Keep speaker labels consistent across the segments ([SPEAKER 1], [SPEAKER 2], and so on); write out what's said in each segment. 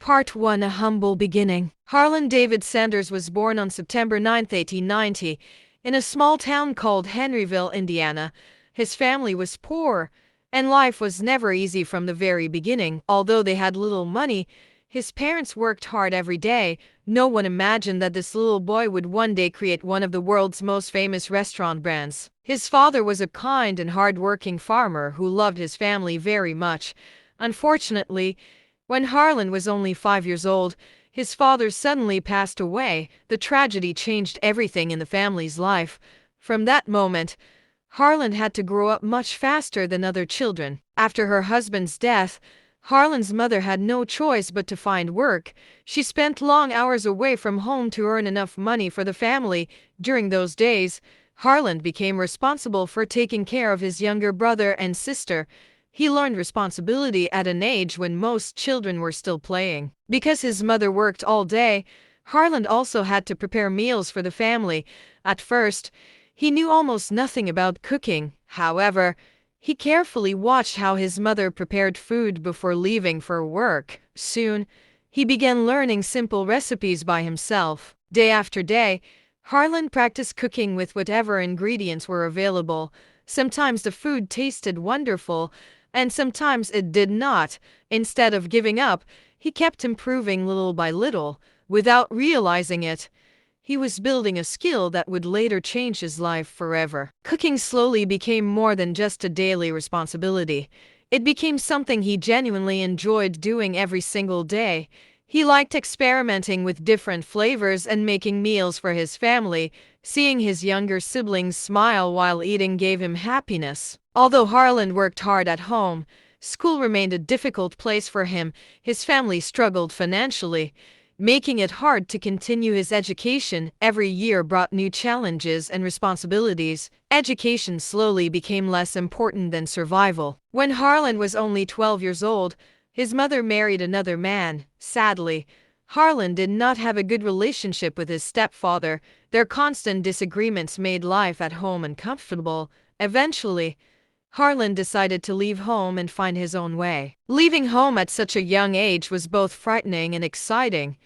[SPEAKER 1] Part 1: A Humble Beginning. Harlan David Sanders was born on September 9, 1890, in a small town called Henryville, Indiana. His family was poor, and life was never easy from the very beginning. Although they had little money, his parents worked hard every day. No one imagined that this little boy would one day create one of the world's most famous restaurant brands. His father was a kind and hard-working farmer who loved his family very much. Unfortunately, when Harlan was only 5 years old, his father suddenly passed away. The tragedy changed everything in the family's life. From that moment, Harlan had to grow up much faster than other children. After her husband's death, Harlan's mother had no choice but to find work. She spent long hours away from home to earn enough money for the family. During those days, Harlan became responsible for taking care of his younger brother and sister. He learned responsibility at an age when most children were still playing. Because his mother worked all day, Harlan also had to prepare meals for the family. At first, he knew almost nothing about cooking. However, he carefully watched how his mother prepared food before leaving for work. Soon, he began learning simple recipes by himself. Day after day, Harlan practiced cooking with whatever ingredients were available. Sometimes the food tasted wonderful, and sometimes it did not. Instead of giving up, he kept improving little by little. Without realizing it, he was building a skill that would later change his life forever. Cooking slowly became more than just a daily responsibility. It became something he genuinely enjoyed doing every single day. He liked experimenting with different flavors and making meals for his family. Seeing his younger siblings smile while eating gave him happiness. Although Harlan worked hard at home, school remained a difficult place for him. His family struggled financially, making it hard to continue his education. Every year brought new challenges and responsibilities. Education slowly became less important than survival. When Harlan was only 12 years old, his mother married another man. Sadly, Harlan did not have a good relationship with his stepfather. Their constant disagreements made life at home uncomfortable. Eventually, Harlan decided to leave home and find his own way. Leaving home at such a young age was both frightening and exciting.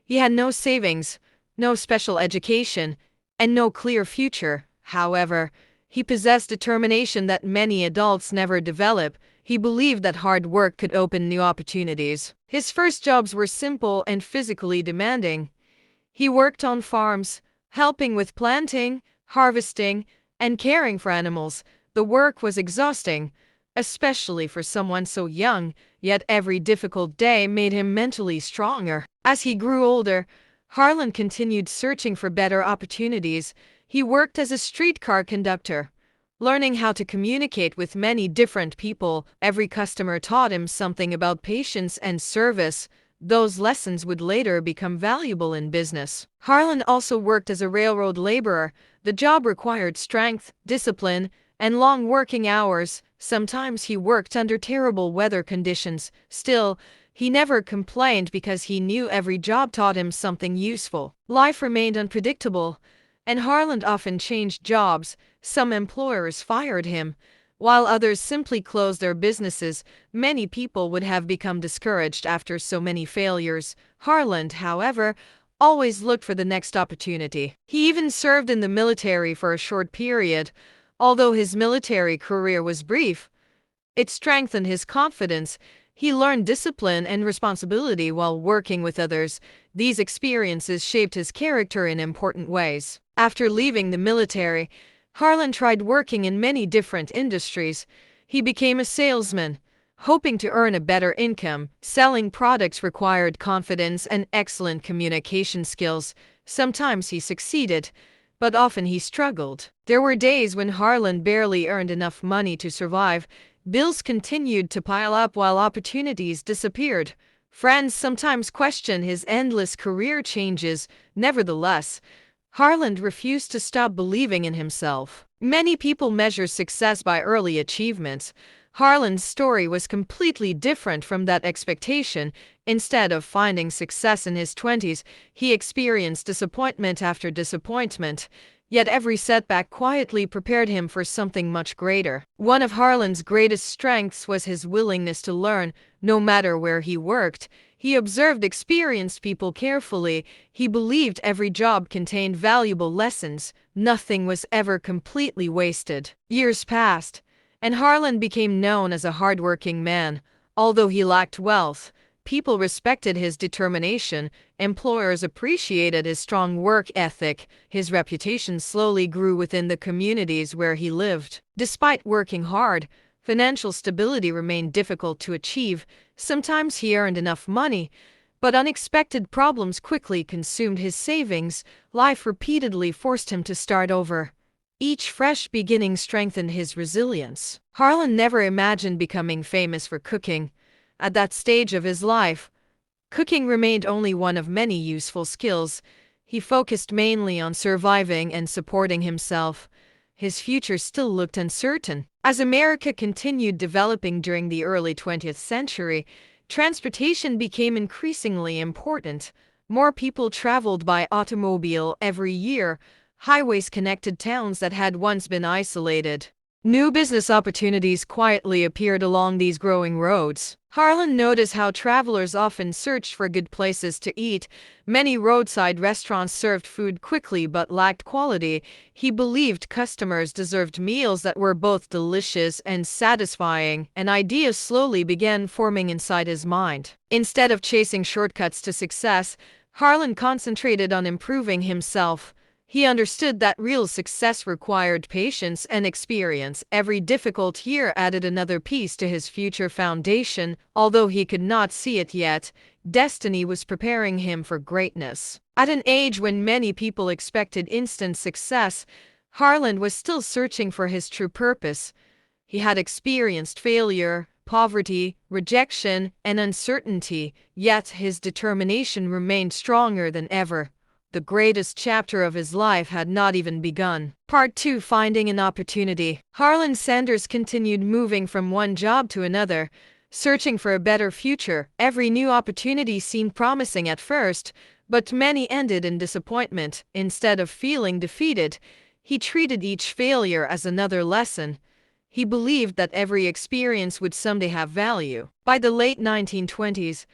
[SPEAKER 1] He had no savings, no special education, and no clear future. However, he possessed determination that many adults never develop. He believed that hard work could open new opportunities. His first jobs were simple and physically demanding. He worked on farms, helping with planting, harvesting, and caring for animals. The work was exhausting, especially for someone so young, yet every difficult day made him mentally stronger. As he grew older, Harlan continued searching for better opportunities. He worked as a streetcar conductor, learning how to communicate with many different people. Every customer taught him something about patience and service. Those lessons would later become valuable in business. Harlan also worked as a railroad laborer. The job required strength, discipline, and long working hours. Sometimes he worked under terrible weather conditions. Still, he never complained because he knew every job taught him something useful. Life remained unpredictable, and Harlan often changed jobs. Some employers fired him, while others simply closed their businesses. Many people would have become discouraged after so many failures. Harlan, however, always looked for the next opportunity. He even served in the military for a short period. Although his military career was brief, it strengthened his confidence. He learned discipline and responsibility while working with others. These experiences shaped his character in important ways. After leaving the military, Harlan tried working in many different industries. He became a salesman, hoping to earn a better income. Selling products required confidence and excellent communication skills. Sometimes he succeeded, but often he struggled. There were days when Harlan barely earned enough money to survive. Bills continued to pile up while opportunities disappeared. Friends sometimes questioned his endless career changes. Nevertheless, Harlan refused to stop believing in himself. Many people measure success by early achievements. Harlan's story was completely different from that expectation. Instead of finding success in his 20s, he experienced disappointment after disappointment. Yet every setback quietly prepared him for something much greater. One of Harlan's greatest strengths was his willingness to learn. No matter where he worked, He observed experienced people carefully. He believed every job contained valuable lessons. Nothing was ever completely wasted. Years passed, and Harlan became known as a hardworking man. Although he lacked wealth, people respected his determination. Employers appreciated his strong work ethic. His reputation slowly grew within the communities where he lived. Despite working hard, financial stability remained difficult to achieve. Sometimes he earned enough money, but unexpected problems quickly consumed his savings. Life repeatedly forced him to start over. Each fresh beginning strengthened his resilience. Harlan never imagined becoming famous for cooking. At that stage of his life, cooking remained only one of many useful skills. He focused mainly on surviving and supporting himself. His future still looked uncertain. As America continued developing during the early 20th century, transportation became increasingly important. More people traveled by automobile every year. Highways connected towns that had once been isolated. New business opportunities quietly appeared along these growing roads. Harlan noticed how travelers often searched for good places to eat. Many roadside restaurants served food quickly but lacked quality. He believed customers deserved meals that were both delicious and satisfying. An idea slowly began forming inside his mind. Instead of chasing shortcuts to success, Harlan concentrated on improving himself. He understood that real success required patience and experience. Every difficult year added another piece to his future foundation. Although he could not see it yet, destiny was preparing him for greatness. At an age when many people expected instant success, Harlan was still searching for his true purpose. He had experienced failure, poverty, rejection, and uncertainty, yet his determination remained stronger than ever. The greatest chapter of his life had not even begun. Part 2: Finding an Opportunity. Harlan Sanders continued moving from one job to another, searching for a better future. Every new opportunity seemed promising at first, but many ended in disappointment. Instead of feeling defeated, he treated each failure as another lesson. He believed that every experience would someday have value. By the late 1920s,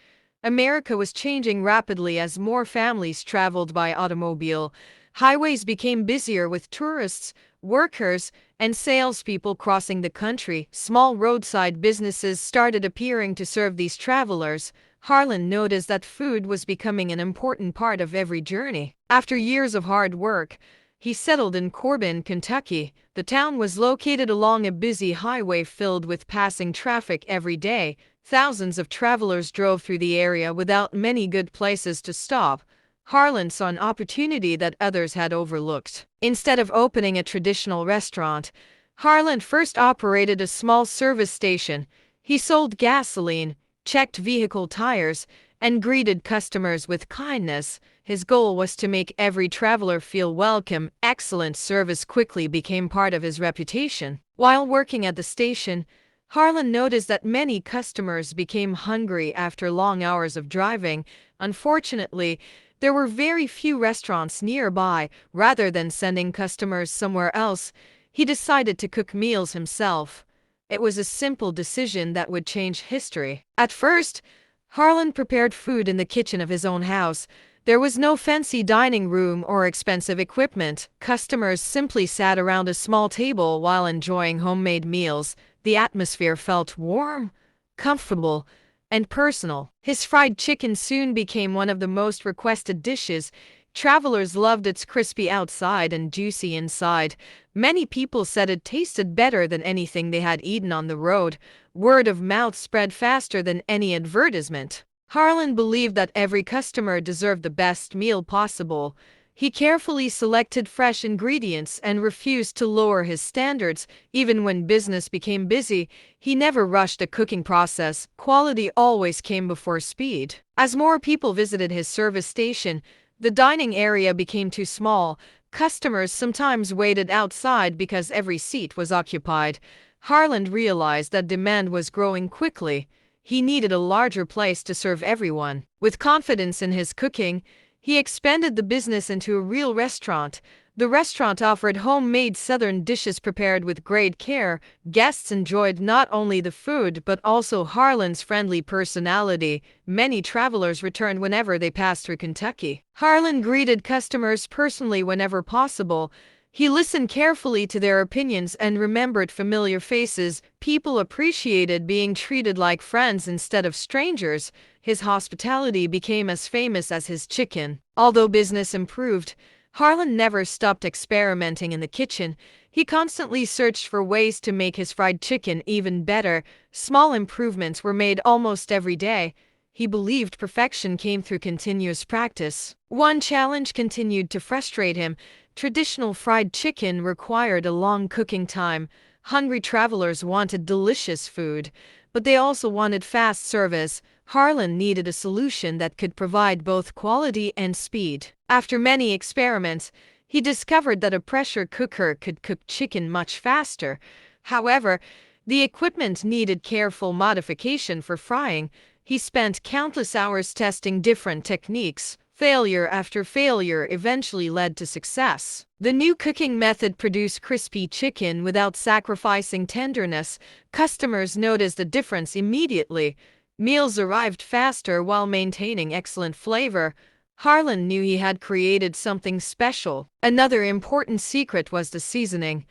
[SPEAKER 1] America was changing rapidly as more families traveled by automobile. Highways became busier with tourists, workers, and salespeople crossing the country. Small roadside businesses started appearing to serve these travelers. Harlan noticed that food was becoming an important part of every journey. After years of hard work, he settled in Corbin, Kentucky. The town was located along a busy highway filled with passing traffic every day. Thousands of travelers drove through the area without many good places to stop. Harlan saw an opportunity that others had overlooked. Instead of opening a traditional restaurant, Harlan first operated a small service station. He sold gasoline, checked vehicle tires, and greeted customers with kindness. His goal was to make every traveler feel welcome. Excellent service quickly became part of his reputation. While working at the station, Harlan noticed that many customers became hungry after long hours of driving. Unfortunately, there were very few restaurants nearby. Rather than sending customers somewhere else, he decided to cook meals himself. It was a simple decision that would change history. At first, Harlan prepared food in the kitchen of his own house. There was no fancy dining room or expensive equipment. Customers simply sat around a small table while enjoying homemade meals. The atmosphere felt warm, comfortable, and personal. His fried chicken soon became one of the most requested dishes. Travelers loved its crispy outside and juicy inside. Many people said it tasted better than anything they had eaten on the road. Word of mouth spread faster than any advertisement. Harlan believed that every customer deserved the best meal possible. He carefully selected fresh ingredients and refused to lower his standards. Even when business became busy, he never rushed the cooking process. Quality always came before speed. As more people visited his service station, the dining area became too small. Customers sometimes waited outside because every seat was occupied. Harlan realized that demand was growing quickly. He needed a larger place to serve everyone. With confidence in his cooking, he expanded the business into a real restaurant. The restaurant offered homemade Southern dishes prepared with great care. Guests enjoyed not only the food but also Harlan's friendly personality. Many travelers returned whenever they passed through Kentucky. Harlan greeted customers personally whenever possible. He listened carefully to their opinions and remembered familiar faces. People appreciated being treated like friends instead of strangers. His hospitality became as famous as his chicken. Although business improved, Harlan never stopped experimenting in the kitchen. He constantly searched for ways to make his fried chicken even better. Small improvements were made almost every day. He believed perfection came through continuous practice. One challenge continued to frustrate him. Traditional fried chicken required a long cooking time. Hungry travelers wanted delicious food, but they also wanted fast service. Harlan needed a solution that could provide both quality and speed. After many experiments, he discovered that a pressure cooker could cook chicken much faster. However, the equipment needed careful modification for frying. He spent countless hours testing different techniques. Failure after failure eventually led to success. The new cooking method produced crispy chicken without sacrificing tenderness. Customers noticed the difference immediately. Meals arrived faster while maintaining excellent flavor. Harlan knew he had created something special. Another important secret was the seasoning.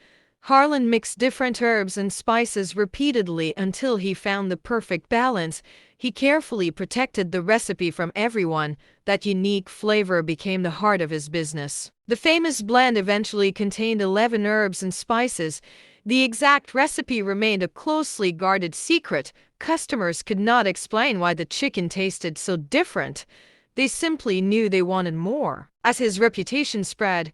[SPEAKER 1] Harlan mixed different herbs and spices repeatedly until he found the perfect balance. He carefully protected the recipe from everyone. That unique flavor became the heart of his business. The famous blend eventually contained 11 herbs and spices. The exact recipe remained a closely guarded secret. Customers could not explain why the chicken tasted so different. They simply knew they wanted more. As his reputation spread,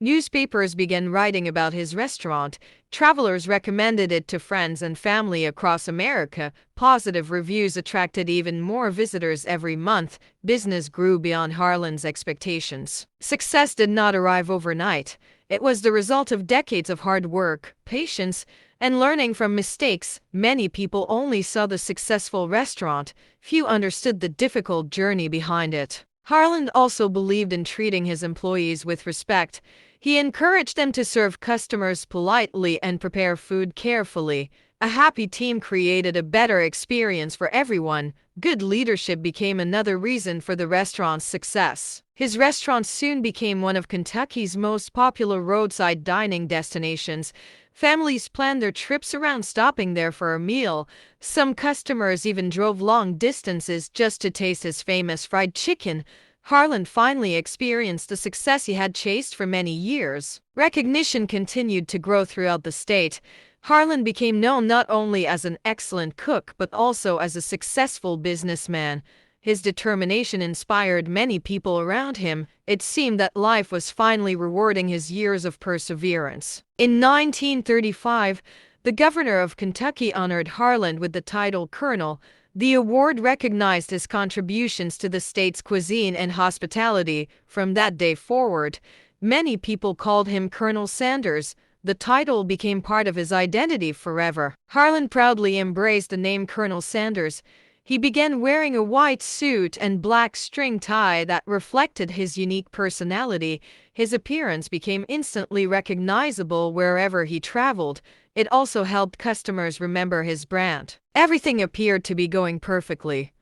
[SPEAKER 1] newspapers began writing about his restaurant. Travelers recommended it to friends and family across America. Positive reviews attracted even more visitors every month. Business grew beyond Harlan's expectations. Success did not arrive overnight. It was the result of decades of hard work, patience, and learning from mistakes. Many people only saw the successful restaurant. Few understood the difficult journey behind it. Harlan also believed in treating his employees with respect. He encouraged them to serve customers politely and prepare food carefully. A happy team created a better experience for everyone. Good leadership became another reason for the restaurant's success. His restaurant soon became one of Kentucky's most popular roadside dining destinations. Families planned their trips around stopping there for a meal. Some customers even drove long distances just to taste his famous fried chicken. Harlan finally experienced the success he had chased for many years. Recognition continued to grow throughout the state. Harlan became known not only as an excellent cook but also as a successful businessman. His determination inspired many people around him. It seemed that life was finally rewarding his years of perseverance. In 1935, the governor of Kentucky honored Harlan with the title Colonel. The award recognized his contributions to the state's cuisine and hospitality. From that day forward, many people called him Colonel Sanders. The title became part of his identity forever. Harlan proudly embraced the name Colonel Sanders. He began wearing a white suit and black string tie that reflected his unique personality. His appearance became instantly recognizable wherever he traveled. It also helped customers remember his brand. Everything appeared to be going perfectly.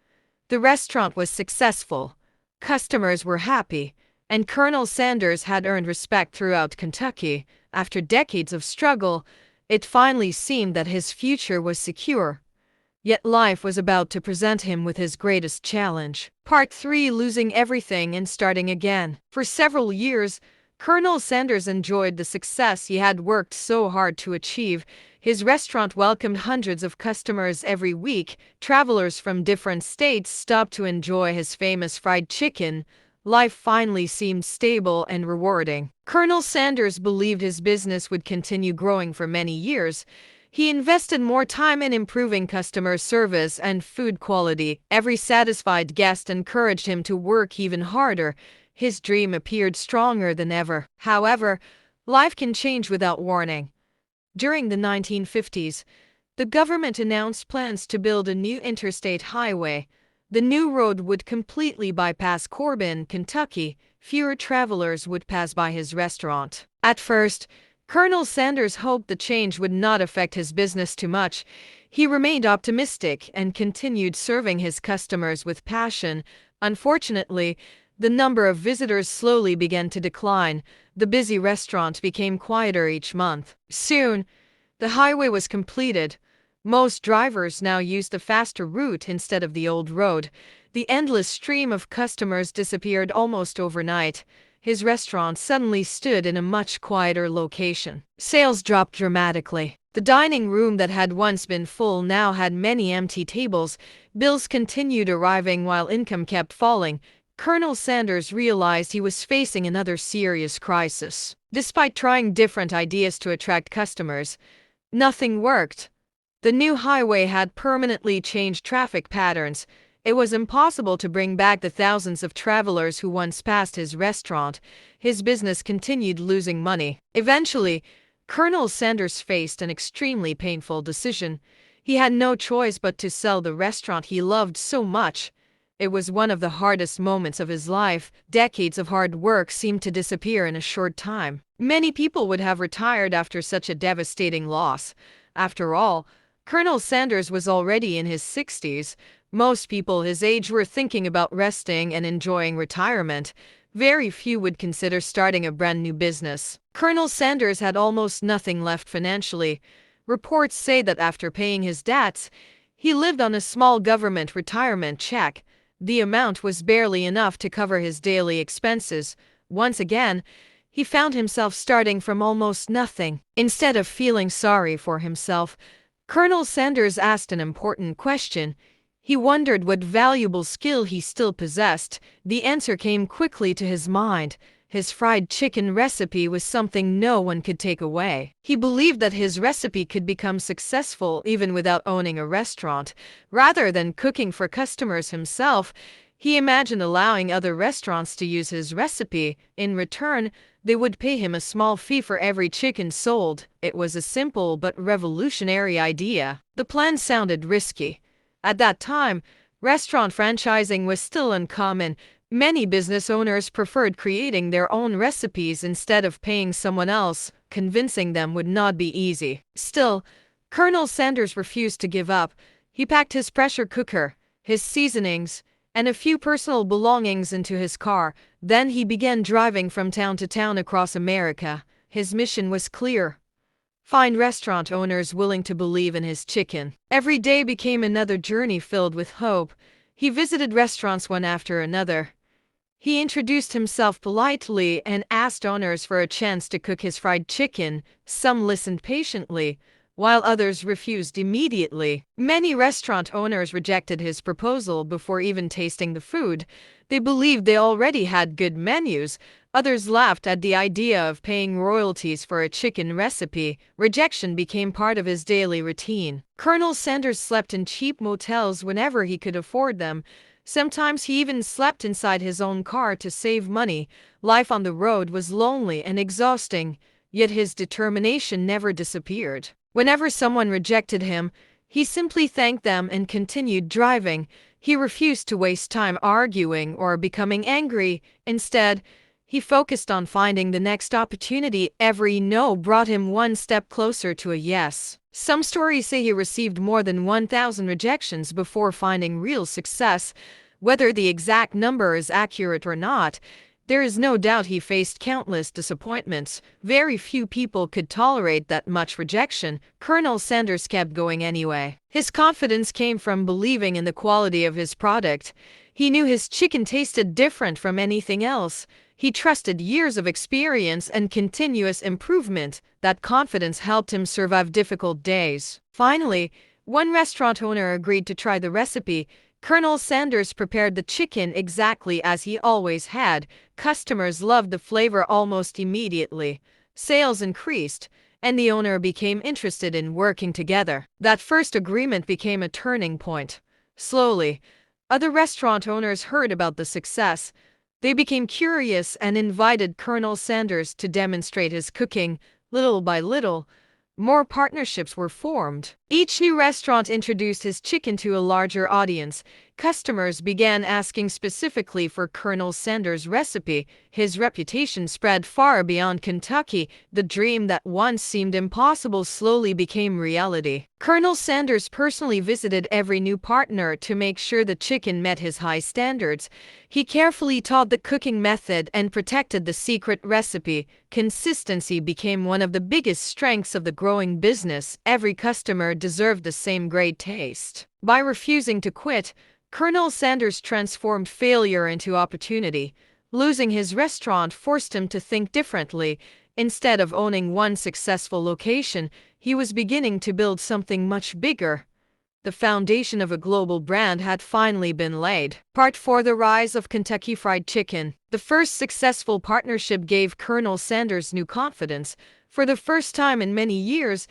[SPEAKER 1] The restaurant was successful. Customers were happy, and Colonel Sanders had earned respect throughout Kentucky. After decades of struggle, it finally seemed that his future was secure. Yet life was about to present him with his greatest challenge. Part 3: Losing everything and starting again. For several years, Colonel Sanders enjoyed the success he had worked so hard to achieve. His restaurant welcomed hundreds of customers every week. Travelers from different states stopped to enjoy his famous fried chicken. Life finally seemed stable and rewarding. Colonel Sanders believed his business would continue growing for many years. He invested more time in improving customer service and food quality. Every satisfied guest encouraged him to work even harder. His dream appeared stronger than ever. However, life can change without warning. During the 1950s, the government announced plans to build a new interstate highway. The new road would completely bypass Corbin, Kentucky. fewer travelers would pass by his restaurant. At first, Colonel Sanders hoped the change would not affect his business too much. He remained optimistic and continued serving his customers with passion. Unfortunately, the number of visitors slowly began to decline. The busy restaurant became quieter each month. Soon, the highway was completed. Most drivers now used the faster route instead of the old road. The endless stream of customers disappeared almost overnight. His restaurant suddenly stood in a much quieter location. Sales dropped dramatically. The dining room that had once been full now had many empty tables. Bills continued arriving while income kept falling. Colonel Sanders realized he was facing another serious crisis. Despite trying different ideas to attract customers, nothing worked. The new highway had permanently changed traffic patterns. It was impossible to bring back the thousands of travelers who once passed his restaurant. His business continued losing money. Eventually, Colonel Sanders faced an extremely painful decision. He had no choice but to sell the restaurant he loved so much. It was one of the hardest moments of his life. Decades of hard work seemed to disappear in a short time. Many people would have retired after such a devastating loss. After all, Colonel Sanders was already in his 60s. Most people his age were thinking about resting and enjoying retirement. Very few would consider starting a brand new business. Colonel Sanders had almost nothing left financially. Reports say that after paying his debts, he lived on a small government retirement check. The amount was barely enough to cover his daily expenses. Once again, he found himself starting from almost nothing. Instead of feeling sorry for himself, Colonel Sanders asked an important question. He wondered what valuable skill he still possessed. The answer came quickly to his mind. His fried chicken recipe was something no one could take away. He believed that his recipe could become successful even without owning a restaurant. Rather than cooking for customers himself, he imagined allowing other restaurants to use his recipe. In return, they would pay him a small fee for every chicken sold. It was a simple but revolutionary idea. The plan sounded risky. At that time, restaurant franchising was still uncommon. Many business owners preferred creating their own recipes instead of paying someone else. Convincing them would not be easy. Still, Colonel Sanders refused to give up. He packed his pressure cooker, his seasonings, and a few personal belongings into his car. Then he began driving from town to town across America. His mission was clear: find restaurant owners willing to believe in his chicken. Every day became another journey filled with hope. He visited restaurants one after another. He introduced himself politely and asked owners for a chance to cook his fried chicken. Some listened patiently, while others refused immediately. Many restaurant owners rejected his proposal before even tasting the food. They believed they already had good menus. Others laughed at the idea of paying royalties for a chicken recipe. Rejection became part of his daily routine. Colonel Sanders slept in cheap motels whenever he could afford them. Sometimes he even slept inside his own car to save money. Life on the road was lonely and exhausting, yet his determination never disappeared. Whenever someone rejected him, he simply thanked them and continued driving. He refused to waste time arguing or becoming angry. Instead, he focused on finding the next opportunity. Every no brought him one step closer to a yes. Some stories say he received more than 1,000 rejections before finding real success. Whether the exact number is accurate or not, there is no doubt he faced countless disappointments. Very few people could tolerate that much rejection. Colonel Sanders kept going anyway. His confidence came from believing in the quality of his product. He knew his chicken tasted different from anything else. He trusted years of experience and continuous improvement. That confidence helped him survive difficult days. Finally, one restaurant owner agreed to try the recipe. Colonel Sanders prepared the chicken exactly as he always had. Customers loved the flavor almost immediately. Sales increased, and the owner became interested in working together. That first agreement became a turning point. Slowly, other restaurant owners heard about the success. They became curious and invited Colonel Sanders to demonstrate his cooking. Little by little, more partnerships were formed. Each new restaurant introduced his chicken to a larger audience. Customers began asking specifically for Colonel Sanders' recipe. His reputation spread far beyond Kentucky. The dream that once seemed impossible slowly became reality. Colonel Sanders personally visited every new partner to make sure the chicken met his high standards. He carefully taught the cooking method and protected the secret recipe. Consistency became one of the biggest strengths of the growing business. Every customer deserved the same great taste. By refusing to quit, Colonel Sanders transformed failure into opportunity. Losing his restaurant forced him to think differently. Instead of owning one successful location, he was beginning to build something much bigger. The foundation of a global brand had finally been laid. Part 4: The Rise of Kentucky Fried Chicken. The first successful partnership gave Colonel Sanders new confidence. For the first time in many years,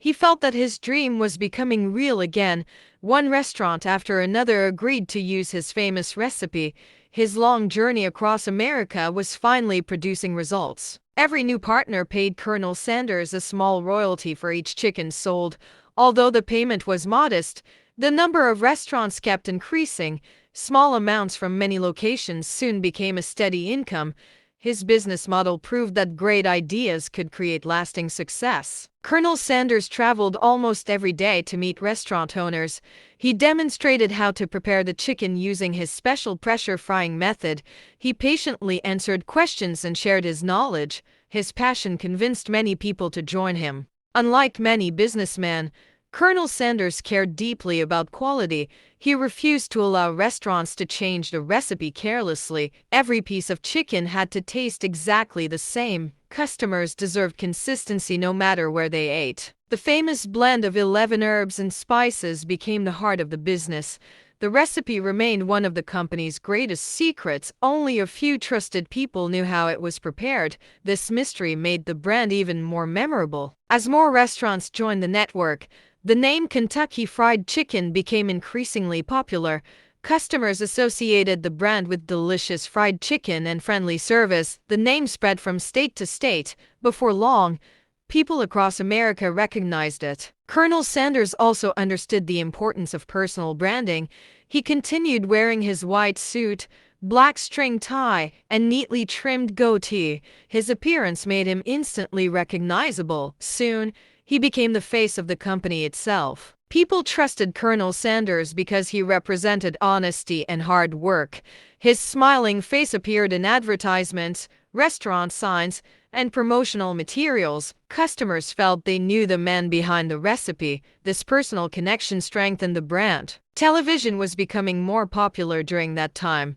[SPEAKER 1] he felt that his dream was becoming real again. One restaurant after another agreed to use his famous recipe. His long journey across America was finally producing results. Every new partner paid Colonel Sanders a small royalty for each chicken sold. Although the payment was modest, the number of restaurants kept increasing. Small amounts from many locations soon became a steady income. His business model proved that great ideas could create lasting success. Colonel Sanders traveled almost every day to meet restaurant owners. He demonstrated how to prepare the chicken using his special pressure frying method. He patiently answered questions and shared his knowledge. His passion convinced many people to join him. Unlike many businessmen, Colonel Sanders cared deeply about quality. He refused to allow restaurants to change the recipe carelessly. Every piece of chicken had to taste exactly the same. Customers deserved consistency no matter where they ate. The famous blend of 11 herbs and spices became the heart of the business. The recipe remained one of the company's greatest secrets. Only a few trusted people knew how it was prepared. This mystery made the brand even more memorable. As more restaurants joined the network, the name Kentucky Fried Chicken became increasingly popular. Customers associated the brand with delicious fried chicken and friendly service. The name spread from state to state. Before long, people across America recognized it. Colonel Sanders also understood the importance of personal branding. He continued wearing his white suit, black string tie, and neatly trimmed goatee. His appearance made him instantly recognizable. Soon, he became the face of the company itself. People trusted Colonel Sanders because he represented honesty and hard work. His smiling face appeared in advertisements, restaurant signs, and promotional materials. Customers felt they knew the man behind the recipe. This personal connection strengthened the brand. Television was becoming more popular during that time.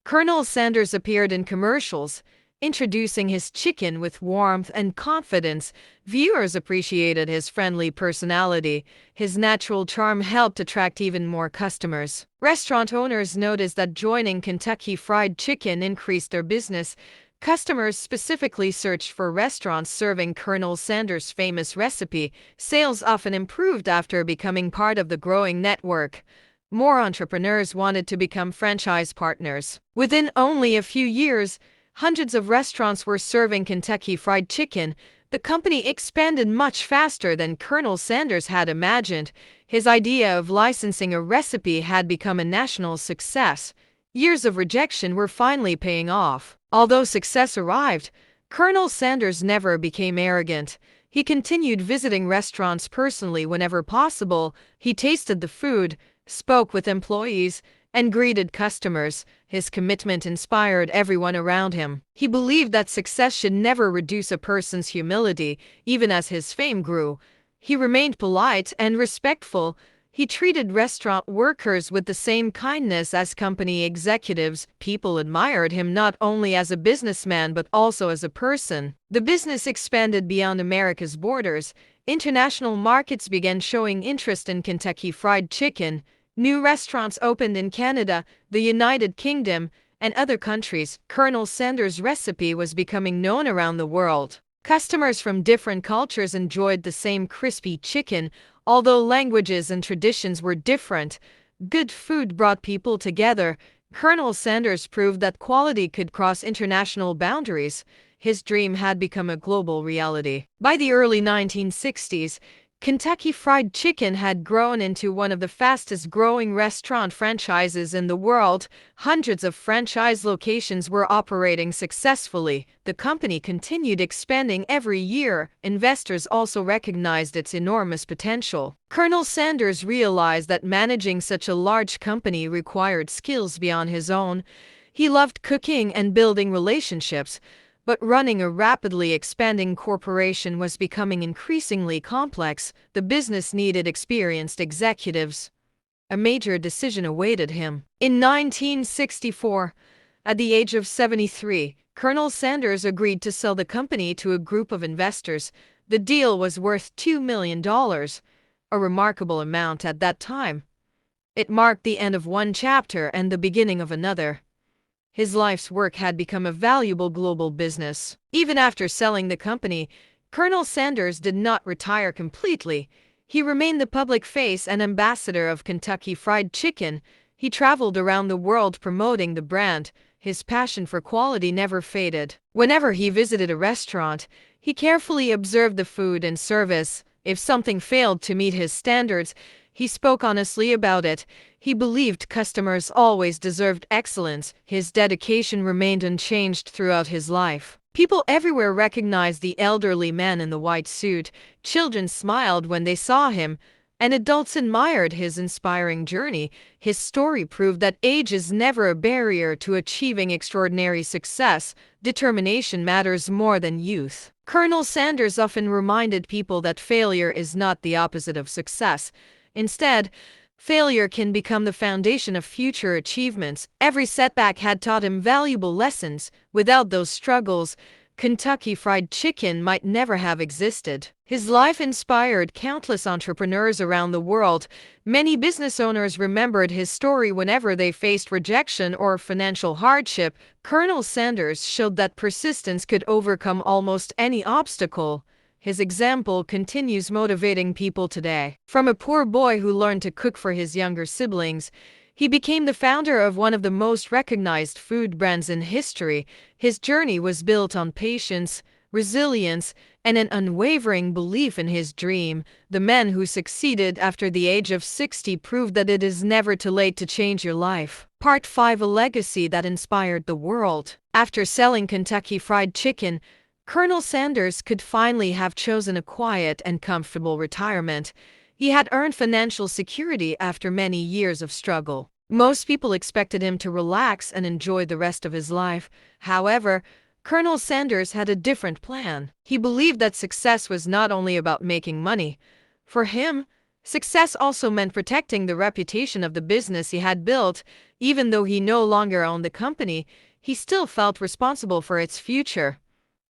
[SPEAKER 1] Colonel Sanders appeared in commercials, introducing his chicken with warmth and confidence. Viewers appreciated his friendly personality. His natural charm helped attract even more customers. Restaurant owners noticed that joining Kentucky Fried Chicken increased their business. Customers specifically searched for restaurants serving Colonel Sanders' famous recipe. Sales often improved after becoming part of the growing network. More entrepreneurs wanted to become franchise partners. Within only a few years, hundreds of restaurants were serving Kentucky Fried Chicken. The company expanded much faster than Colonel Sanders had imagined. His idea of licensing a recipe had become a national success. Years of rejection were finally paying off. Although success arrived, Colonel Sanders never became arrogant. He continued visiting restaurants personally whenever possible. He tasted the food, spoke with employees, and greeted customers. His commitment inspired everyone around him. He believed that success should never reduce a person's humility. Even as his fame grew, he remained polite and respectful. He treated restaurant workers with the same kindness as company executives. People admired him not only as a businessman but also as a person. The business expanded beyond America's borders. International markets began showing interest in Kentucky Fried Chicken. New restaurants opened in Canada, the United Kingdom, and other countries. Colonel Sanders' recipe was becoming known around the world. Customers from different cultures enjoyed the same crispy chicken. Although languages and traditions were different, good food brought people together. Colonel Sanders proved that quality could cross international boundaries. His dream had become a global reality. By the early 1960s, Kentucky Fried Chicken had grown into one of the fastest-growing restaurant franchises in the world. Hundreds of franchise locations were operating successfully. The company continued expanding every year. Investors also recognized its enormous potential. Colonel Sanders realized that managing such a large company required skills beyond his own. He loved cooking and building relationships, but running a rapidly expanding corporation was becoming increasingly complex. The business needed experienced executives. A major decision awaited him. In 1964, at the age of 73, Colonel Sanders agreed to sell the company to a group of investors. The deal was worth $2 million, a remarkable amount at that time. It marked the end of one chapter and the beginning of another. His life's work had become a valuable global business. Even after selling the company, Colonel Sanders did not retire completely. He remained the public face and ambassador of Kentucky Fried Chicken. He traveled around the world promoting the brand. His passion for quality never faded. Whenever he visited a restaurant, he carefully observed the food and service. If something failed to meet his standards, he spoke honestly about it. He believed customers always deserved excellence. His dedication remained unchanged throughout his life. People everywhere recognized the elderly man in the white suit. Children smiled when they saw him, and adults admired his inspiring journey. His story proved that age is never a barrier to achieving extraordinary success. Determination matters more than youth. Colonel Sanders often reminded people that failure is not the opposite of success. Instead, failure can become the foundation of future achievements. Every setback had taught him valuable lessons. Without those struggles, Kentucky Fried Chicken might never have existed. His life inspired countless entrepreneurs around the world. Many business owners remembered his story whenever they faced rejection or financial hardship. Colonel Sanders showed that persistence could overcome almost any obstacle. His example continues motivating people today. From a poor boy who learned to cook for his younger siblings, he became the founder of one of the most recognized food brands in history. His journey was built on patience, resilience, and an unwavering belief in his dream. The man who succeeded after the age of 60 proved that it is never too late to change your life. Part 5: A legacy that inspired the world. After selling Kentucky Fried Chicken, Colonel Sanders could finally have chosen a quiet and comfortable retirement. He had earned financial security after many years of struggle. Most people expected him to relax and enjoy the rest of his life. However, Colonel Sanders had a different plan. He believed that success was not only about making money. For him, success also meant protecting the reputation of the business he had built. Even though he no longer owned the company, he still felt responsible for its future.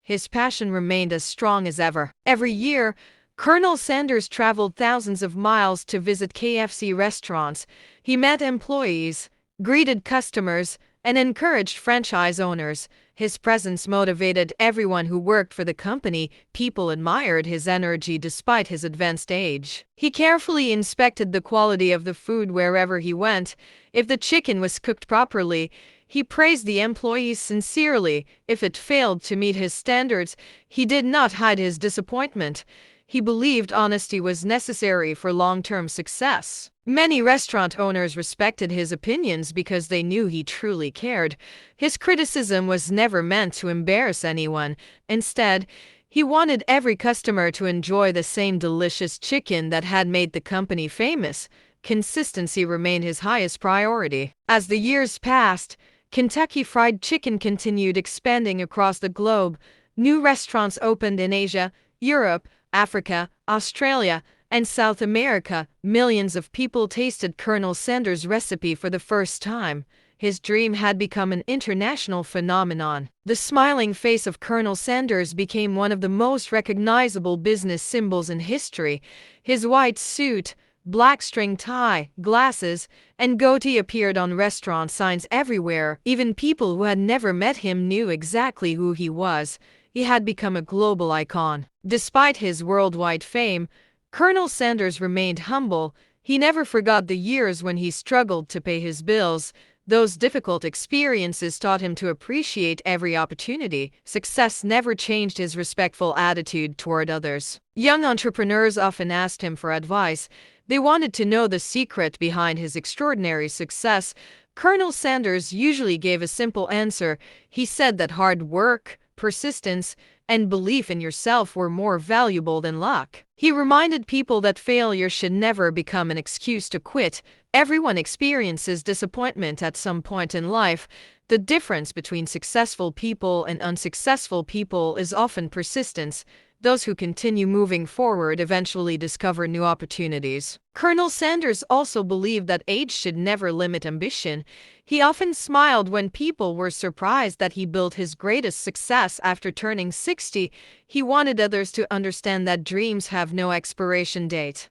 [SPEAKER 1] His passion remained as strong as ever. Every year, Colonel Sanders traveled thousands of miles to visit KFC restaurants. He met employees, greeted customers, and encouraged franchise owners. His presence motivated everyone who worked for the company. People admired his energy despite his advanced age. He carefully inspected the quality of the food wherever he went. If the chicken was cooked properly, he praised the employees sincerely. If it failed to meet his standards, he did not hide his disappointment. He believed honesty was necessary for long-term success. Many restaurant owners respected his opinions because they knew he truly cared. His criticism was never meant to embarrass anyone. Instead, he wanted every customer to enjoy the same delicious chicken that had made the company famous. Consistency remained his highest priority. As the years passed, Kentucky Fried Chicken continued expanding across the globe. New restaurants opened in Asia, Europe, Africa, Australia, and South America. Millions of people tasted Colonel Sanders' recipe for the first time. His dream had become an international phenomenon. The smiling face of Colonel Sanders became one of the most recognizable business symbols in history. His white suit, black string tie, glasses, and goatee appeared on restaurant signs everywhere. Even people who had never met him knew exactly who he was. He had become a global icon. Despite his worldwide fame, Colonel Sanders remained humble. He never forgot the years when he struggled to pay his bills. Those difficult experiences taught him to appreciate every opportunity. Success never changed his respectful attitude toward others. Young entrepreneurs often asked him for advice. They wanted to know the secret behind his extraordinary success. Colonel Sanders usually gave a simple answer. He said that hard work, persistence, and belief in yourself were more valuable than luck. He reminded people that failure should never become an excuse to quit. Everyone experiences disappointment at some point in life. The difference between successful people and unsuccessful people is often persistence. Those who continue moving forward eventually discover new opportunities. Colonel Sanders also believed that age should never limit ambition. He often smiled when people were surprised that he built his greatest success after turning 60. He wanted others to understand that dreams have no expiration date.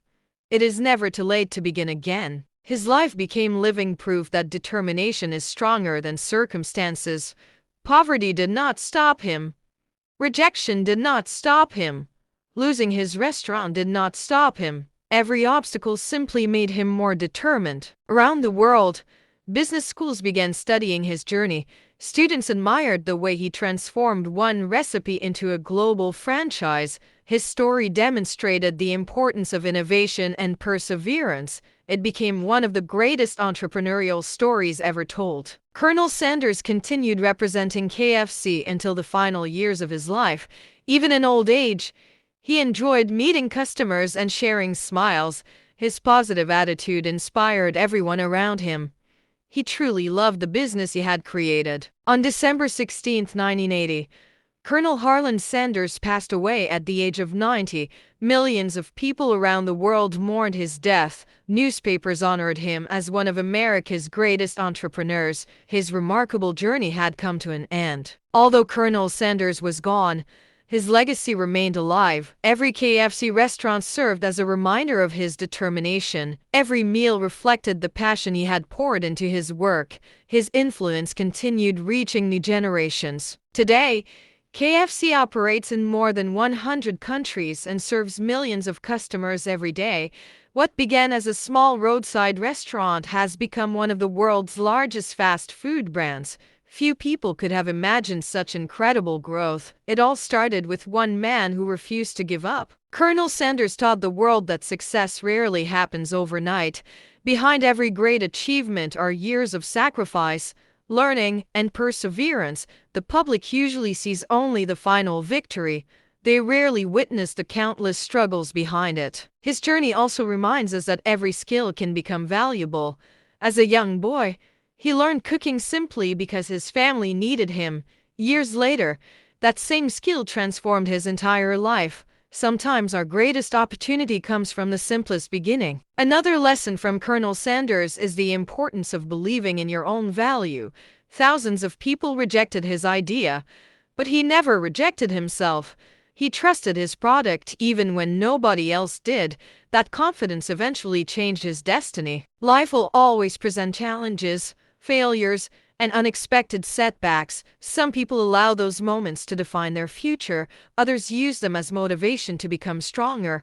[SPEAKER 1] It is never too late to begin again. His life became living proof that determination is stronger than circumstances. Poverty did not stop him. Rejection did not stop him. Losing his restaurant did not stop him. Every obstacle simply made him more determined. Around the world, business schools began studying his journey. Students admired the way he transformed one recipe into a global franchise. His story demonstrated the importance of innovation and perseverance. It became one of the greatest entrepreneurial stories ever told. Colonel Sanders continued representing KFC until the final years of his life. Even in old age, he enjoyed meeting customers and sharing smiles. His positive attitude inspired everyone around him. He truly loved the business he had created. On December 16, 1980, Colonel Harlan Sanders passed away at the age of 90. Millions of people around the world mourned his death. Newspapers honored him as one of America's greatest entrepreneurs. His remarkable journey had come to an end. Although Colonel Sanders was gone, his legacy remained alive. Every KFC restaurant served as a reminder of his determination. Every meal reflected the passion he had poured into his work. His influence continued reaching new generations. Today, KFC operates in more than 100 countries and serves millions of customers every day. What began as a small roadside restaurant has become one of the world's largest fast food brands. Few people could have imagined such incredible growth. It all started with one man who refused to give up. Colonel Sanders taught the world that success rarely happens overnight. Behind every great achievement are years of sacrifice, learning, and perseverance. The public usually sees only the final victory. They rarely witness the countless struggles behind it. His journey also reminds us that every skill can become valuable. As a young boy, he learned cooking simply because his family needed him. Years later, that same skill transformed his entire life. Sometimes our greatest opportunity comes from the simplest beginning. Another lesson from Colonel Sanders is the importance of believing in your own value. Thousands of people rejected his idea, but he never rejected himself. He trusted his product even when nobody else did. That confidence eventually changed his destiny. Life will always present challenges, failures, and unexpected setbacks. Some people allow those moments to define their future. Others use them as motivation to become stronger.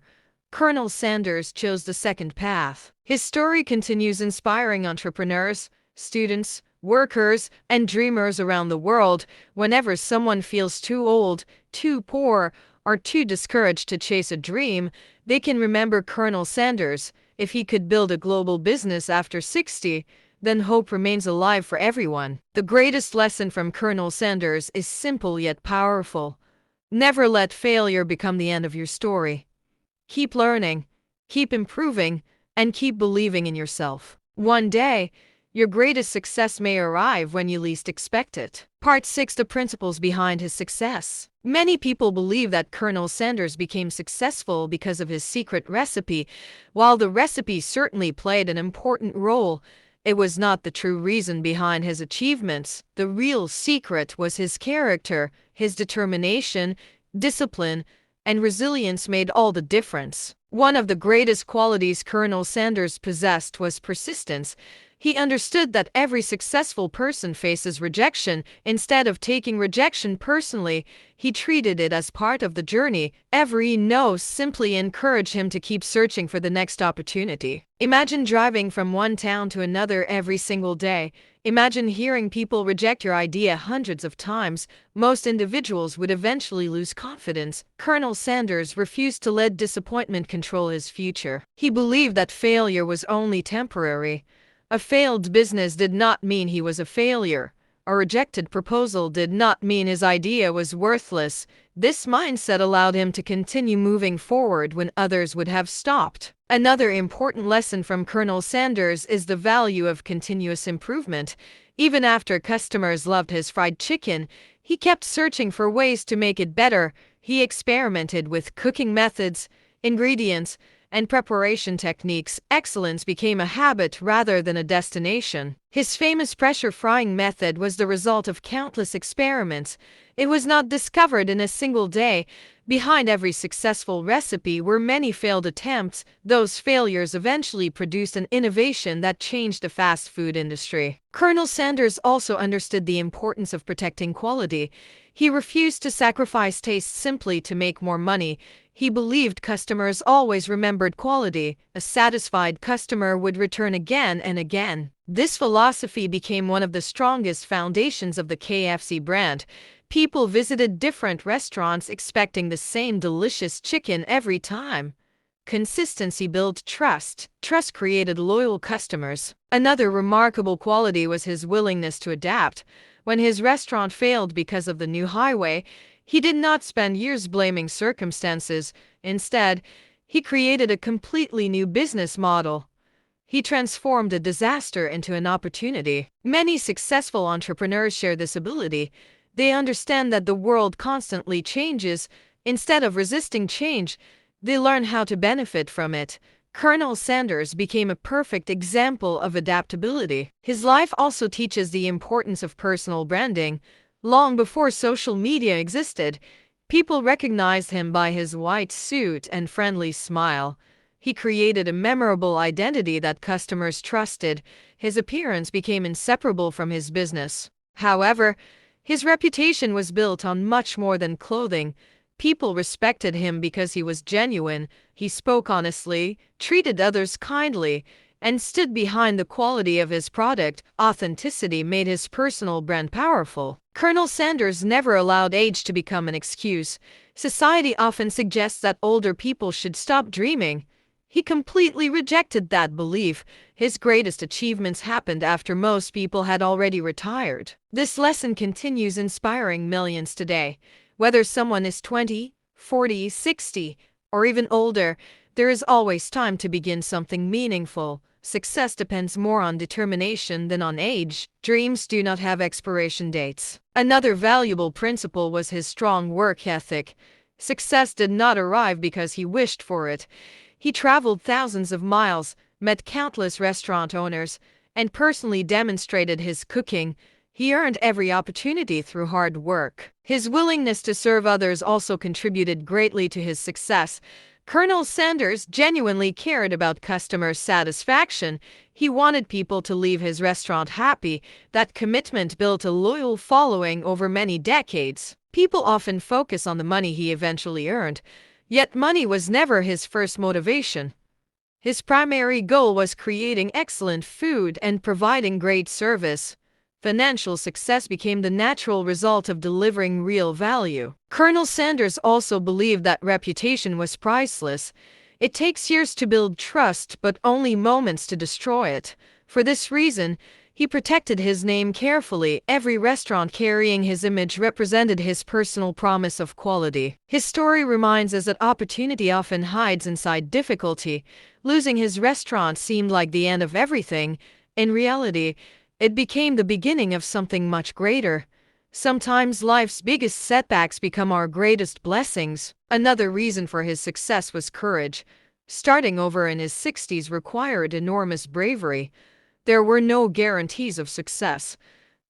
[SPEAKER 1] Colonel Sanders chose the second path. His story continues inspiring entrepreneurs, students, workers, and dreamers around the world. Whenever someone feels too old, too poor, or too discouraged to chase a dream, they can remember Colonel Sanders. If he could build a global business after 60, then hope remains alive for everyone. The greatest lesson from Colonel Sanders is simple yet powerful. Never let failure become the end of your story. Keep learning, keep improving, and keep believing in yourself. One day, your greatest success may arrive when you least expect it. Part 6: The principles behind his success. Many people believe that Colonel Sanders became successful because of his secret recipe. While the recipe certainly played an important role, it was not the true reason behind his achievements. The real secret was his character. His determination, discipline, and resilience made all the difference. One of the greatest qualities Colonel Sanders possessed was persistence. He understood that every successful person faces rejection. Instead of taking rejection personally, he treated it as part of the journey. Every no simply encouraged him to keep searching for the next opportunity. Imagine driving from one town to another every single day. Imagine hearing people reject your idea hundreds of times. Most individuals would eventually lose confidence. Colonel Sanders refused to let disappointment control his future. He believed that failure was only temporary. A failed business did not mean he was a failure. A rejected proposal did not mean his idea was worthless. This mindset allowed him to continue moving forward when others would have stopped. Another important lesson from Colonel Sanders is the value of continuous improvement. Even after customers loved his fried chicken, he kept searching for ways to make it better. He experimented with cooking methods, ingredients, and preparation techniques. Excellence became a habit rather than a destination. His famous pressure frying method was the result of countless experiments. It was not discovered in a single day. Behind every successful recipe were many failed attempts. Those failures eventually produced an innovation that changed the fast food industry. Colonel Sanders also understood the importance of protecting quality. He refused to sacrifice taste simply to make more money. He believed customers always remembered quality. A satisfied customer would return again and again. This philosophy became one of the strongest foundations of the KFC brand. People visited different restaurants expecting the same delicious chicken every time. Consistency built trust. Trust created loyal customers. Another remarkable quality was his willingness to adapt. When his restaurant failed because of the new highway, he did not spend years blaming circumstances. Instead, he created a completely new business model. He transformed a disaster into an opportunity. Many successful entrepreneurs share this ability. They understand that the world constantly changes. Instead of resisting change, they learn how to benefit from it. Colonel Sanders became a perfect example of adaptability. His life also teaches the importance of personal branding. Long before social media existed, people recognized him by his white suit and friendly smile. He created a memorable identity that customers trusted. His appearance became inseparable from his business. However, his reputation was built on much more than clothing. People respected him because he was genuine. He spoke honestly, treated others kindly, and stood behind the quality of his product. Authenticity made his personal brand powerful. Colonel Sanders never allowed age to become an excuse. Society often suggests that older people should stop dreaming. He completely rejected that belief. His greatest achievements happened after most people had already retired. This lesson continues inspiring millions today. Whether someone is 20, 40, 60, or even older, there is always time to begin something meaningful. Success depends more on determination than on age. Dreams do not have expiration dates. Another valuable principle was his strong work ethic. Success did not arrive because he wished for it. He traveled thousands of miles, met countless restaurant owners, and personally demonstrated his cooking. He earned every opportunity through hard work. His willingness to serve others also contributed greatly to his success. Colonel Sanders genuinely cared about customer satisfaction. He wanted people to leave his restaurant happy. That commitment built a loyal following over many decades. People often focus on the money he eventually earned, yet money was never his first motivation. His primary goal was creating excellent food and providing great service. Financial success became the natural result of delivering real value. Colonel Sanders also believed that reputation was priceless. It takes years to build trust, but only moments to destroy it. For this reason, he protected his name carefully. Every restaurant carrying his image represented his personal promise of quality. His story reminds us that opportunity often hides inside difficulty. Losing his restaurant seemed like the end of everything. In reality, it became the beginning of something much greater. Sometimes life's biggest setbacks become our greatest blessings. Another reason for his success was courage. Starting over in his 60s required enormous bravery. There were no guarantees of success.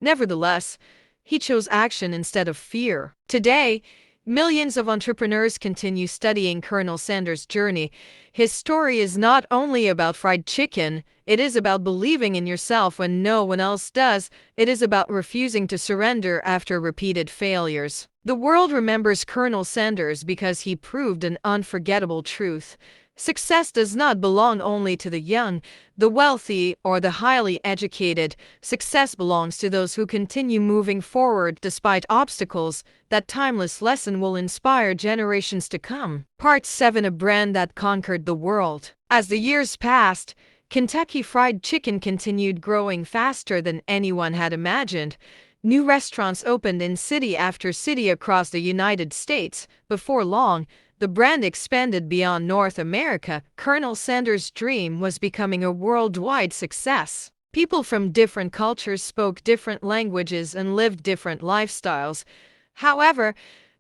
[SPEAKER 1] Nevertheless, he chose action instead of fear. Today, millions of entrepreneurs continue studying Colonel Sanders' journey. His story is not only about fried chicken, it is about believing in yourself when no one else does. It is about refusing to surrender after repeated failures. The world remembers Colonel Sanders because he proved an unforgettable truth. Success does not belong only to the young, the wealthy, or the highly educated. Success belongs to those who continue moving forward despite obstacles. That timeless lesson will inspire generations to come. Part 7: A brand that conquered the world. As the years passed, Kentucky Fried Chicken continued growing faster than anyone had imagined. New restaurants opened in city after city across the United States. Before long, the brand expanded beyond North America. Colonel Sanders' dream was becoming a worldwide success. People from different cultures spoke different languages and lived different lifestyles. However,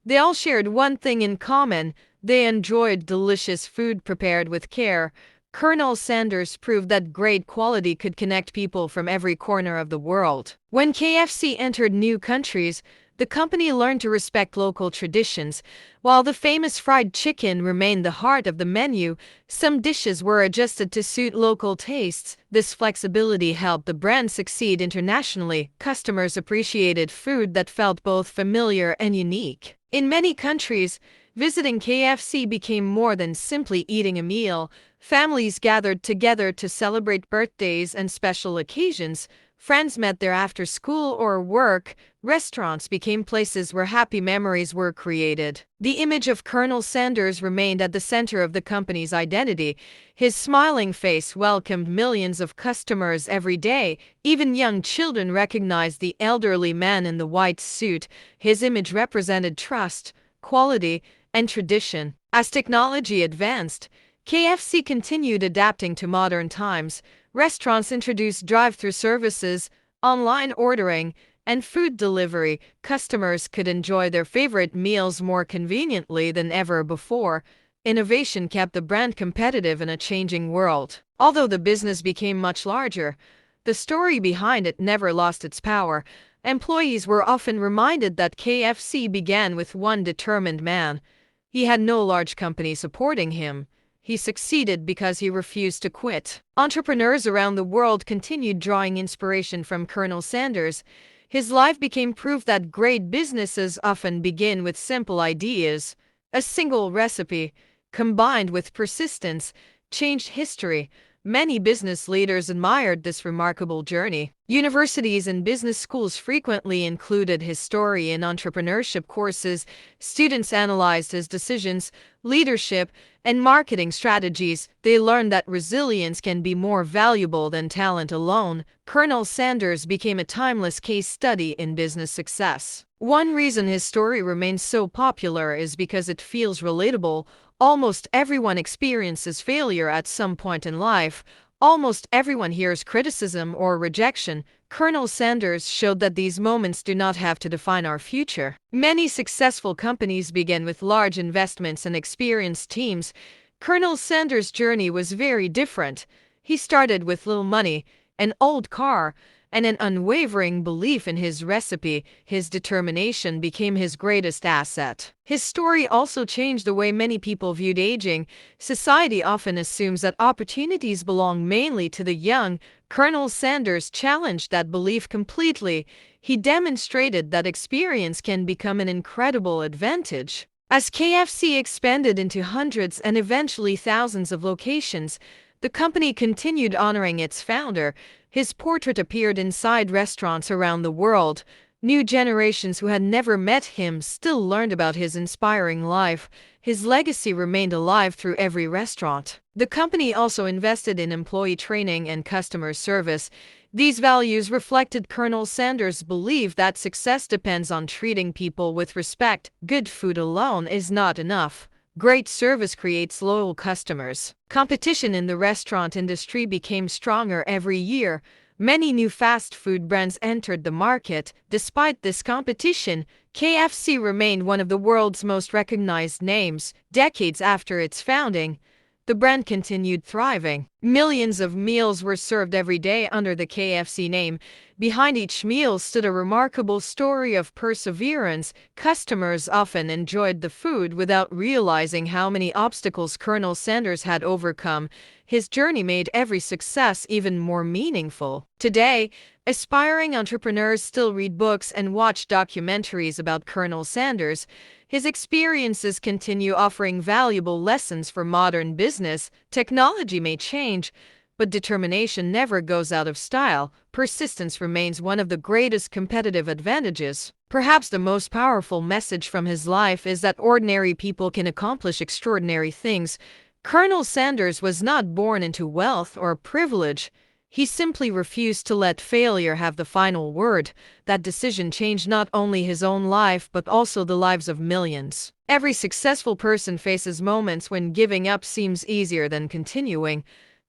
[SPEAKER 1] they all shared one thing in common: they enjoyed delicious food prepared with care. Colonel Sanders proved that great quality could connect people from every corner of the world. When KFC entered new countries, the company learned to respect local traditions. While the famous fried chicken remained the heart of the menu, some dishes were adjusted to suit local tastes. This flexibility helped the brand succeed internationally. Customers appreciated food that felt both familiar and unique. In many countries, visiting KFC became more than simply eating a meal. Families gathered together to celebrate birthdays and special occasions. Friends met there after school or work. Restaurants became places where happy memories were created. The image of Colonel Sanders remained at the center of the company's identity. His smiling face welcomed millions of customers every day. Even young children recognized the elderly man in the white suit. His image represented trust, quality, and tradition. As technology advanced, KFC continued adapting to modern times. Restaurants introduced drive-through services, online ordering, and food delivery. Customers could enjoy their favorite meals more conveniently than ever before. Innovation kept the brand competitive in a changing world. Although the business became much larger, the story behind it never lost its power. Employees were often reminded that KFC began with one determined man. He had no large company supporting him. He succeeded because he refused to quit. Entrepreneurs around the world continued drawing inspiration from Colonel Sanders. His life became proof that great businesses often begin with simple ideas. A single recipe, combined with persistence, changed history. Many business leaders admired this remarkable journey. Universities and business schools frequently included his story in entrepreneurship courses. Students analyzed his decisions, leadership, and marketing strategies. They learned that resilience can be more valuable than talent alone. Colonel Sanders became a timeless case study in business success. One reason his story remains so popular is because it feels relatable. Almost everyone experiences failure at some point in life. Almost everyone hears criticism or rejection. Colonel Sanders showed that these moments do not have to define our future. Many successful companies begin with large investments and experienced teams. Colonel Sanders' journey was very different. He started with little money, an old car, and an unwavering belief in his recipe. His determination became his greatest asset. His story also changed the way many people viewed aging. Society often assumes that opportunities belong mainly to the young. Colonel Sanders challenged that belief completely. He demonstrated that experience can become an incredible advantage. As KFC expanded into hundreds and eventually thousands of locations, the company continued honoring its founder. His portrait appeared inside restaurants around the world. New generations who had never met him still learned about his inspiring life. His legacy remained alive through every restaurant. The company also invested in employee training and customer service. These values reflected Colonel Sanders' belief that success depends on treating people with respect. Good food alone is not enough. Great service creates loyal customers. Competition in the restaurant industry became stronger every year. Many new fast food brands entered the market. Despite this competition, KFC remained one of the world's most recognized names. Decades after its founding, the brand continued thriving. Millions of meals were served every day under the KFC name. Behind each meal stood a remarkable story of perseverance. Customers often enjoyed the food without realizing how many obstacles Colonel Sanders had overcome. His journey made every success even more meaningful. Today, aspiring entrepreneurs still read books and watch documentaries about Colonel Sanders. His experiences continue offering valuable lessons for modern business. Technology may change, but determination never goes out of style. Persistence remains one of the greatest competitive advantages. Perhaps the most powerful message from his life is that ordinary people can accomplish extraordinary things. Colonel Sanders was not born into wealth or privilege. He simply refused to let failure have the final word. That decision changed not only his own life but also the lives of millions. Every successful person faces moments when giving up seems easier than continuing.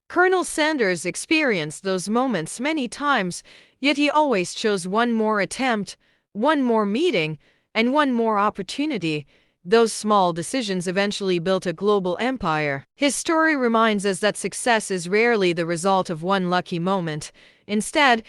[SPEAKER 1] Colonel Sanders experienced those moments many times, yet he always chose one more attempt, one more meeting, and one more opportunity. Those small decisions eventually built a global empire. His story reminds us that success is rarely the result of one lucky moment. Instead,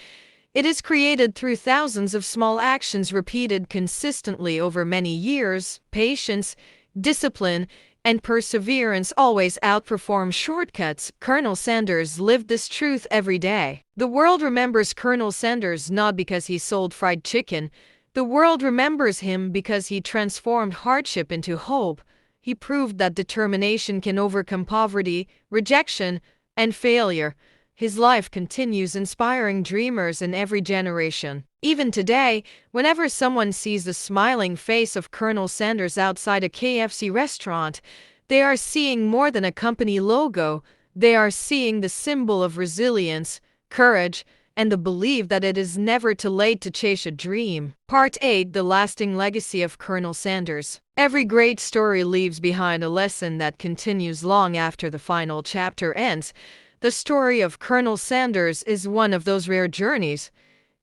[SPEAKER 1] it is created through thousands of small actions repeated consistently over many years. Patience, discipline, and perseverance always outperform shortcuts. Colonel Sanders lived this truth every day. The world remembers Colonel Sanders not because he sold fried chicken. The world remembers him because he transformed hardship into hope. He proved that determination can overcome poverty, rejection, and failure. His life continues inspiring dreamers in every generation. Even today, whenever someone sees the smiling face of Colonel Sanders outside a KFC restaurant, they are seeing more than a company logo. They are seeing the symbol of resilience, courage, and the belief that it is never too late to chase a dream. Part 8: The Lasting Legacy of Colonel Sanders. Every great story leaves behind a lesson that continues long after the final chapter ends. The story of Colonel Sanders is one of those rare journeys.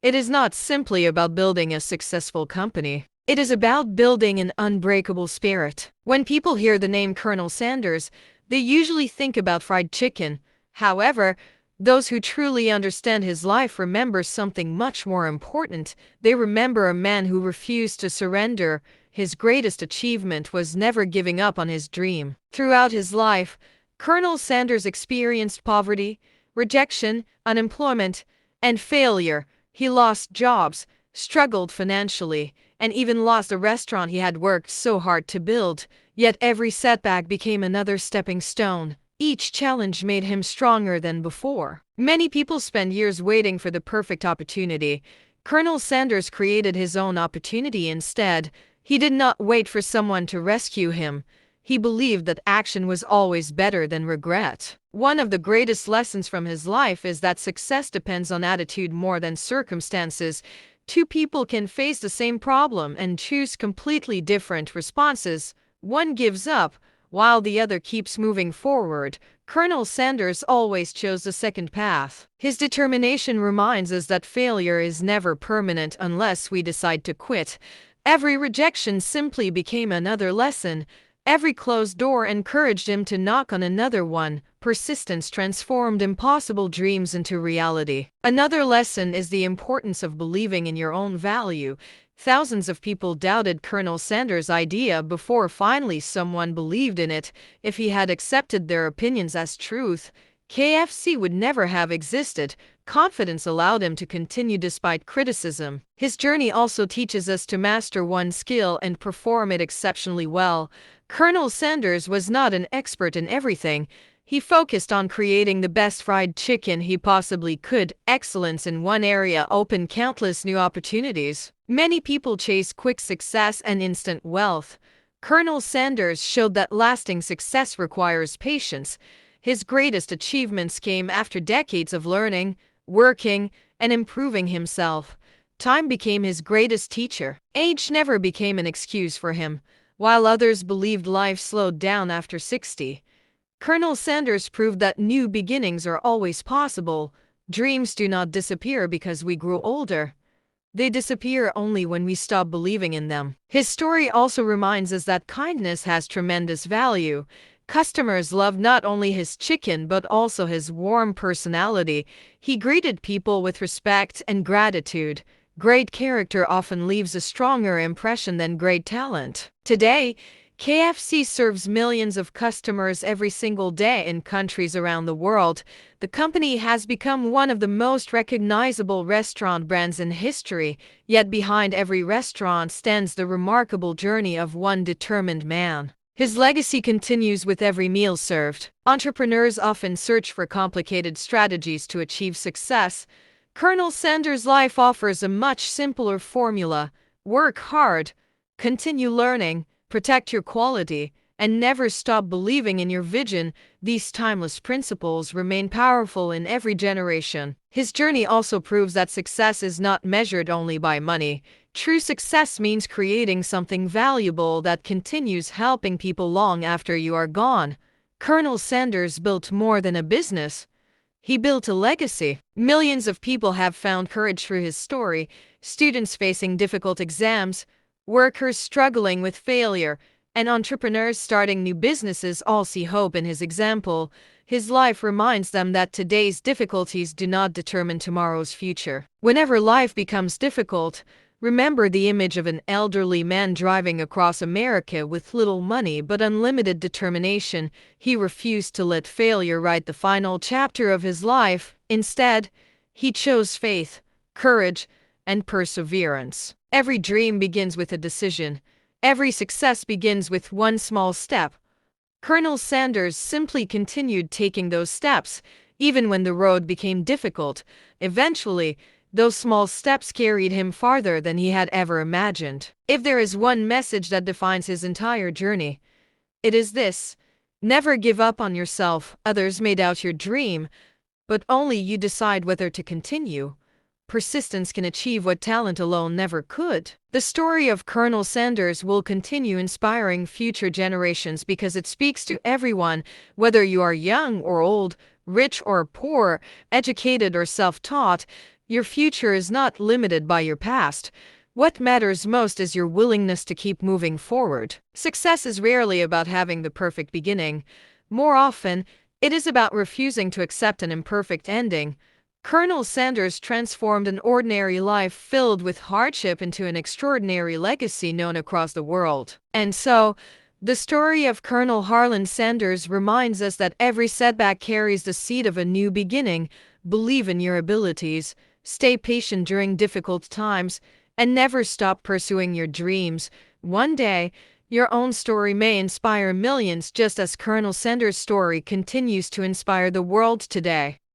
[SPEAKER 1] It is not simply about building a successful company. It is about building an unbreakable spirit. When people hear the name Colonel Sanders, they usually think about fried chicken. However, those who truly understand his life remember something much more important. They remember a man who refused to surrender. His greatest achievement was never giving up on his dream. Throughout his life, Colonel Sanders experienced poverty, rejection, unemployment, and failure. He lost jobs, struggled financially, and even lost a restaurant he had worked so hard to build. Yet every setback became another stepping stone. Each challenge made him stronger than before. Many people spend years waiting for the perfect opportunity. Colonel Sanders created his own opportunity instead. He did not wait for someone to rescue him. He believed that action was always better than regret. One of the greatest lessons from his life is that success depends on attitude more than circumstances. Two people can face the same problem and choose completely different responses. One gives up, while the other keeps moving forward. Colonel Sanders always chose the second path. His determination reminds us that failure is never permanent unless we decide to quit. Every rejection simply became another lesson. Every closed door encouraged him to knock on another one. Persistence transformed impossible dreams into reality. Another lesson is the importance of believing in your own value. Thousands of people doubted Colonel Sanders' idea before finally someone believed in it. If he had accepted their opinions as truth, KFC would never have existed. Confidence allowed him to continue despite criticism. His journey also teaches us to master one skill and perform it exceptionally well. Colonel Sanders was not an expert in everything. He focused on creating the best fried chicken he possibly could. Excellence in one area opened countless new opportunities. Many people chase quick success and instant wealth. Colonel Sanders showed that lasting success requires patience. His greatest achievements came after decades of learning, working, and improving himself. Time became his greatest teacher. Age never became an excuse for him. While others believed life slowed down after 60, Colonel Sanders proved that new beginnings are always possible. Dreams do not disappear because we grow older. They disappear only when we stop believing in them. His story also reminds us that kindness has tremendous value. Customers loved not only his chicken but also his warm personality. He greeted people with respect and gratitude. Great character often leaves a stronger impression than great talent. Today, KFC serves millions of customers every single day in countries around the world. The company has become one of the most recognizable restaurant brands in history, yet behind every restaurant stands the remarkable journey of one determined man. His legacy continues with every meal served. Entrepreneurs often search for complicated strategies to achieve success. Colonel Sanders' life offers a much simpler formula: work hard, continue learning, protect your quality, and never stop believing in your vision. These timeless principles remain powerful in every generation. His journey also proves that success is not measured only by money. True success means creating something valuable that continues helping people long after you are gone. Colonel Sanders built more than a business. He built a legacy. Millions of people have found courage through his story: students facing difficult exams, workers struggling with failure, and entrepreneurs starting new businesses all see hope in his example. His life reminds them that today's difficulties do not determine tomorrow's future. Whenever life becomes difficult, remember the image of an elderly man driving across America with little money but unlimited determination. He refused to let failure write the final chapter of his life. Instead, he chose faith, courage, and perseverance. Every dream begins with a decision. Every success begins with one small step. Colonel Sanders simply continued taking those steps, even when the road became difficult. Eventually, those small steps carried him farther than he had ever imagined. If there is one message that defines his entire journey, it is this: never give up on yourself. Others may doubt your dream, but only you decide whether to continue. Persistence can achieve what talent alone never could. The story of Colonel Sanders will continue inspiring future generations because it speaks to everyone, whether you are young or old, rich or poor, educated or self-taught. Your future is not limited by your past. What matters most is your willingness to keep moving forward. Success is rarely about having the perfect beginning. More often, it is about refusing to accept an imperfect ending. Colonel Sanders transformed an ordinary life filled with hardship into an extraordinary legacy known across the world. And so, the story of Colonel Harlan Sanders reminds us that every setback carries the seed of a new beginning. Believe in your abilities, stay patient during difficult times, and never stop pursuing your dreams. One day, your own story may inspire millions just as Colonel Sanders' story continues to inspire the world today.